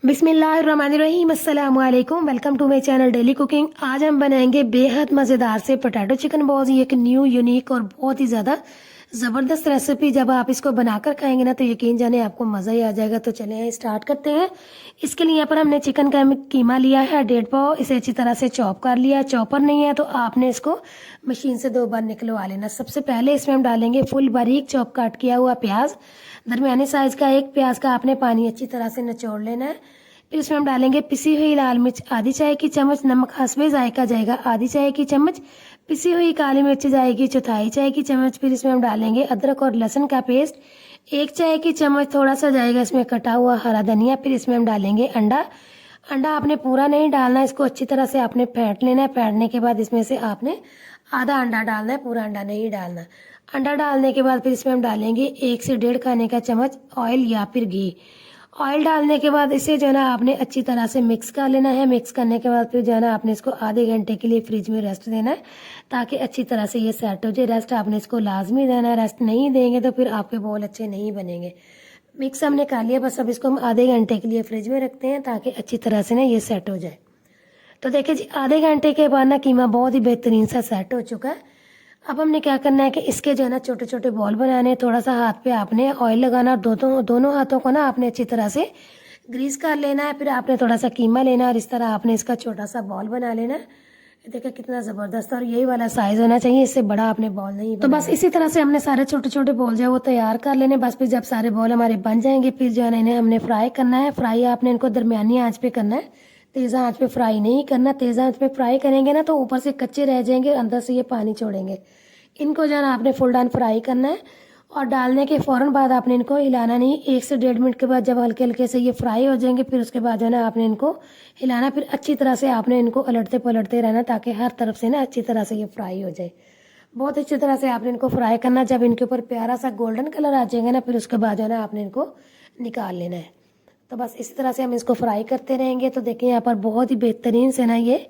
बिस्मिल्लाहिर्रहमानिर्रहीम अस्सलाम वालेकुम। Welcome to my channel daily cooking. आज हम बनाएंगे बेहद मज़ेदार से पोटैटो चिकन बॉल्स। ये एक न्यू यूनिक और बहुत ही ज़्यादा ज़बरदस्त रेसिपी। जब आप इसको बनाकर खाएंगे ना तो यकीन जाने आपको मज़ा ही आ जाएगा। तो चलिए स्टार्ट करते हैं। इसके लिए यहाँ पर हमने चिकन का कीमा लिया है 1.5 पाव। इसे अच्छी तरह से चॉप कर लिया। चॉपर नहीं है तो आपने इसको मशीन से 2 बार निकलवा लेना। सबसे पहले इसमें हम डालेंगे फुल बारीक चॉप काट किया हुआ प्याज। दरमियाने साइज का एक प्याज का आपने पानी अच्छी तरह से निचोड़ लेना है। फिर इसमें हम डालेंगे पिसी हुई लाल मिर्च आधी चाय की चम्मच, नमक हस्बे जायका जाएगा आधी चाय की चम्मच, पिसी हुई काली मिर्च जाएगी चौथाई चाय की चम्मच। फिर इसमें हम डालेंगे अदरक और लहसुन का पेस्ट 1 चाय की चम्मच, थोड़ा सा जाएगा इसमें कटा हुआ हरा धनिया। फिर इसमें हम डालेंगे अंडा। अंडा आपने पूरा नहीं डालना, इसको अच्छी तरह से आपने फेंट लेना है। फेंटने के बाद इसमें से आपने आधा अंडा डालना है, पूरा अंडा नहीं डालना। अंडा डालने के बाद फिर इसमें हम डालेंगे 1 से 1.5 खाने का चम्मच ऑयल या फिर घी। ऑयल डालने के बाद इसे जो है ना आपने अच्छी तरह से मिक्स कर लेना है। मिक्स करने के बाद फिर जो है ना आपने इसको आधे घंटे के लिए फ्रिज में रेस्ट देना है ताकि अच्छी तरह से ये सेट हो जाए। रेस्ट आपने इसको लाजमी देना है, रेस्ट नहीं देंगे तो फिर आपके बॉल अच्छे नहीं बनेंगे। मिक्स हमने कर लिया, बस अब इसको हम आधे घंटे के लिए फ्रिज में रखते हैं ताकि अच्छी तरह से ना ये सेट हो जाए। तो देखिए जी आधे घंटे के बाद ना कीमा बहुत ही बेहतरीन सा सेट हो चुका है। अब हमने क्या करना है कि इसके जो है ना छोटे छोटे बॉल बनाने हैं। थोड़ा सा हाथ पे आपने ऑयल लगाना और दोनों हाथों को ना आपने अच्छी तरह से ग्रीस कर लेना है। फिर आपने थोड़ा सा कीमा लेना है और इस तरह आपने इसका छोटा सा बॉल बना लेना है। देखिए कितना ज़बरदस्त, और यही वाला साइज़ होना चाहिए, इससे बड़ा आपने बॉल नहीं। तो बस इसी तरह से हमने सारे छोटे छोटे बॉल जो है वो तैयार कर लेने। बस फिर जब सारे बॉल हमारे बन जाएंगे फिर जो है ना इन्हें हमने फ्राई करना है। फ्राई आपने इनको दरमियानी आँच पे करना है, तेज़ा आँच पे फ्राई नहीं करना। तेज़ा आँच पे फ्राई करेंगे ना तो ऊपर से कच्चे रह जाएंगे, अंदर से ये पानी छोड़ेंगे। इनको जो है ना आपने फुल डन फ्राई करना है और डालने के फ़ौरन बाद आपने इनको हिलाना नहीं। 1 से 1.5 मिनट के बाद जब हल्के हल्के से ये फ्राई हो जाएंगे फिर उसके बाद जो है ना आपने इनको हिलाना। फिर अच्छी तरह से आपने इनको उलटते पलटते रहना ताकि हर तरफ से ना अच्छी तरह से ये फ्राई हो जाए। बहुत अच्छी तरह से आपने इनको फ्राई करना। जब इनके ऊपर प्यारा सा गोल्डन कलर आ जाएगा ना फिर उसके बाद जो है ना आपने इनको निकाल लेना है। तो बस इस तरह से हम इसको फ्राई करते रहेंगे। तो देखिए यहाँ पर बहुत ही बेहतरीन से ना ये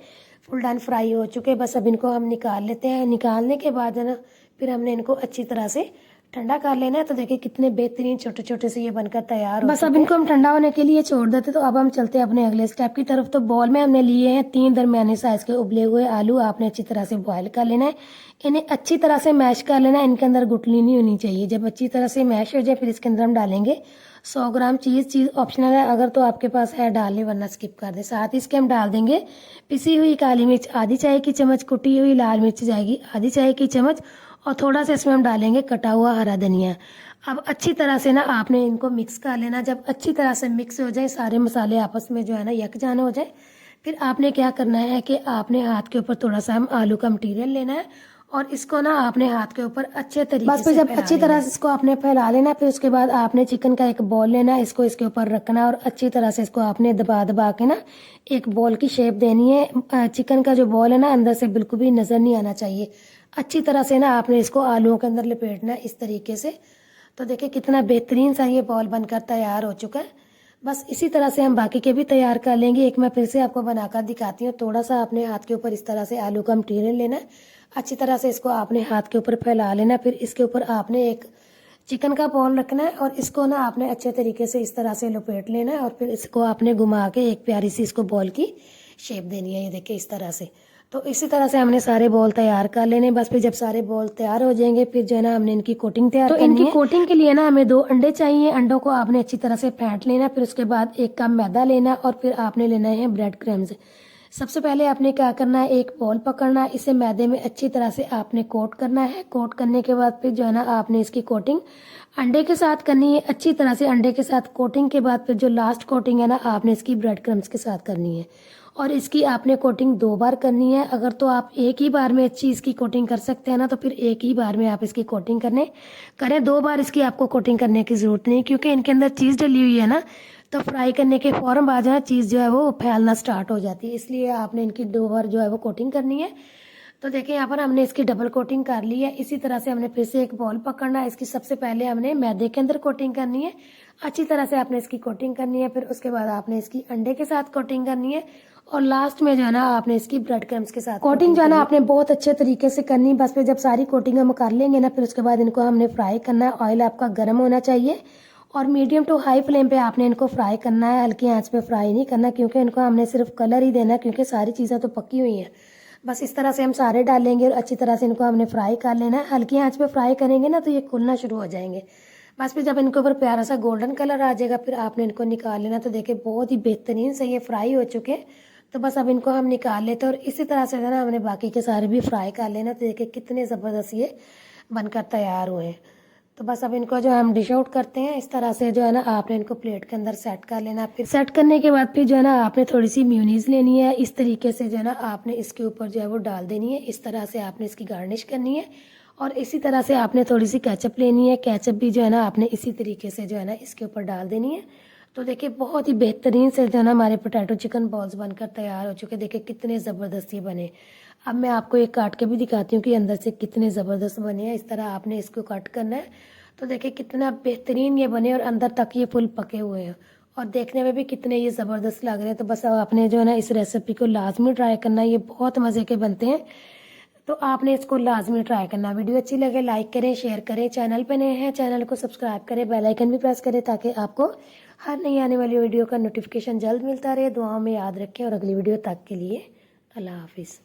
फुल डन फ्राई हो चुके हैं। बस अब इनको हम निकाल लेते हैं। निकालने के बाद है ना फिर हमने इनको अच्छी तरह से ठंडा कर लेना है। तो देखिए कितने बेहतरीन छोटे छोटे से ये बनकर तैयार हो। बस अब इनको हम ठंडा होने के लिए छोड़ देते। तो अब हम चलते हैं अपने अगले स्टेप की तरफ। तो बॉल में हमने लिए हैं 3 दरमियाने साइज के उबले हुए आलू। आपने अच्छी तरह से बॉयल कर लेना है, इन्हें अच्छी तरह से मैश कर लेना है। इनके अंदर गुठली नहीं होनी चाहिए। जब अच्छी तरह से मैश हो जाए फिर इसके अंदर हम डालेंगे 100 ग्राम चीज़। चीज़ ऑप्शनल है, अगर तो आपके पास है डाल लें वरना स्किप कर दें। साथ ही इसके हम डाल देंगे पिसी हुई काली मिर्च आधी चाय की चम्मच, कुटी हुई लाल मिर्च जाएगी आधी चाय की चम्मच, और थोड़ा सा इसमें हम डालेंगे कटा हुआ हरा धनिया। अब अच्छी तरह से ना आपने इनको मिक्स कर लेना। जब अच्छी तरह से मिक्स हो जाए, सारे मसाले आपस में जो है ना यकजान हो जाए, फिर आपने क्या करना है कि आपने हाथ के ऊपर थोड़ा सा हम आलू का मटीरियल लेना है और इसको ना आपने हाथ के ऊपर अच्छे तरीके से जब अच्छी तरह से इसको आपने फैला लेना। फिर उसके बाद आपने चिकन का एक बॉल लेना, इसको इसके ऊपर रखना और अच्छी तरह से इसको आपने दबा दबा के ना एक बॉल की शेप देनी है। चिकन का जो बॉल है ना अंदर से बिल्कुल भी नज़र नहीं आना चाहिए। अच्छी तरह से ना आपने इसको आलूओं के अंदर लपेटना है इस तरीके से। तो देखिए कितना बेहतरीन सा ये बॉल बनकर तैयार हो चुका है। बस इसी तरह से हम बाकी के भी तैयार कर लेंगे। एक मैं फिर से आपको बनाकर दिखाती हूँ। थोड़ा सा आपने हाथ के ऊपर इस तरह से आलू का मटीरियल लेना है, अच्छी तरह से इसको आपने हाथ के ऊपर फैला लेना। फिर इसके ऊपर आपने एक चिकन का बॉल रखना है और इसको ना आपने अच्छे तरीके से इस तरह से लपेट लेना है और फिर इसको आपने घुमा के एक प्यारी सी इसको बॉल की शेप देनी है। ये देखिए इस तरह से। तो इसी तरह से हमने सारे बॉल तैयार कर लेने। बस फिर जब सारे बॉल तैयार हो जाएंगे फिर जो है ना हमने इनकी कोटिंग तैयार करनी है। तो इनकी कोटिंग के लिए ना हमें 2 अंडे चाहिए। अंडों को आपने अच्छी तरह से फेंट लेना। फिर उसके बाद 1 कप मैदा लेना और फिर आपने लेना है ब्रेड क्रम्स। सबसे पहले आपने क्या करना है, एक बॉल पकड़ना है, इसे मैदे में अच्छी तरह से आपने कोट करना है। कोट करने के बाद फिर जो है ना आपने इसकी कोटिंग अंडे के साथ करनी है। अच्छी तरह से अंडे के साथ कोटिंग के बाद फिर जो लास्ट कोटिंग है ना आपने इसकी ब्रेड क्रम्स के साथ करनी है और इसकी आपने कोटिंग 2 बार करनी है। अगर तो आप एक ही बार में अच्छी इसकी कोटिंग कर सकते हैं ना तो फिर एक ही बार में आप इसकी कोटिंग करें। 2 बार इसकी आपको कोटिंग करने की ज़रूरत नहीं, क्योंकि इनके अंदर चीज़ डली हुई है ना, तो फ्राई करने के फ़ौरन बाद जो है चीज़ जो है वो फैलना स्टार्ट हो जाती है। इसलिए आपने इनकी 2 बार जो है वो कोटिंग करनी है। तो देखिए यहाँ पर हमने इसकी डबल कोटिंग कर ली है। इसी तरह से हमने फिर से एक बॉल पकड़ना है। इसकी सबसे पहले हमने मैदे के अंदर कोटिंग करनी है, अच्छी तरह से आपने इसकी कोटिंग करनी है। फिर उसके बाद आपने इसकी अंडे के साथ कोटिंग करनी है और लास्ट में जो है ना आपने इसकी ब्रेड क्रम्स के साथ कोटिंग जो है ना आपने बहुत अच्छे तरीके से करनी। बस फिर जब सारी कोटिंग हम कर लेंगे ना फिर उसके बाद इनको हमने फ्राई करना है। ऑयल आपका गर्म होना चाहिए और मीडियम टू हाई फ्लेम पे आपने इनको फ्राई करना है, हल्की आंच पे फ्राई नहीं करना, क्योंकि इनको हमने सिर्फ कलर ही देना है, क्योंकि सारी चीज़ें तो पकी हुई हैं। बस इस तरह से हम सारे डालेंगे और अच्छी तरह से इनको हमने फ्राई कर लेना है। हल्की आंच पे फ्राई करेंगे ना तो ये खुलना शुरू हो जाएंगे। बस फिर जब इनके ऊपर प्यारा सा गोल्डन कलर आ जाएगा फिर आपने इनको निकाल लेना। तो देखिए बहुत ही बेहतरीन से ये फ्राई हो चुके हैं। तो बस अब इनको हम निकाल लेते हैं और इसी तरह से जो ना हमने बाकी के सारे भी फ्राई कर लेना। तो देखिए कितने ज़बरदस्त ये बनकर तैयार हुए हैं। तो बस अब इनको जो है हम डिश आउट करते हैं। इस तरह से जो है ना आपने इनको प्लेट के अंदर सेट कर लेना। फिर सेट करने के बाद फिर जो है ना आपने थोड़ी सी म्यूनीस लेनी है। इस तरीके से जो है ना आपने इसके ऊपर जो है वो डाल देनी है। इस तरह से आपने इसकी गार्निश करनी है। और इसी तरह से आपने थोड़ी सी केचप लेनी है। केचप भी जो है ना आपने इसी तरीके से जो है ना इसके ऊपर डाल देनी है। तो देखिए बहुत ही बेहतरीन से जो है ना हमारे पोटैटो चिकन बॉल्स बनकर तैयार हो चुके। देखिए कितने ज़बरदस्त ये बने। अब मैं आपको एक काट के भी दिखाती हूँ कि अंदर से कितने ज़बरदस्त बने हैं। इस तरह आपने इसको कट करना है। तो देखिए कितना बेहतरीन ये बने और अंदर तक ये फुल पके हुए हैं और देखने में भी कितने ये ज़बरदस्त लग रहे हैं। तो बस अब आपने जो है ना इस रेसिपी को लाजमी ट्राई करना है। ये बहुत मज़े के बनते हैं। तो आपने इसको लाजमी ट्राई करना। वीडियो अच्छी लगे लाइक करें, शेयर करें। चैनल पे नए हैं चैनल को सब्सक्राइब करें, बेल आइकन भी प्रेस करें ताकि आपको हर नई आने वाली वीडियो का नोटिफिकेशन जल्द मिलता रहे। दुआओं में याद रखें और अगली वीडियो तक के लिए अल्लाह हाफिज़।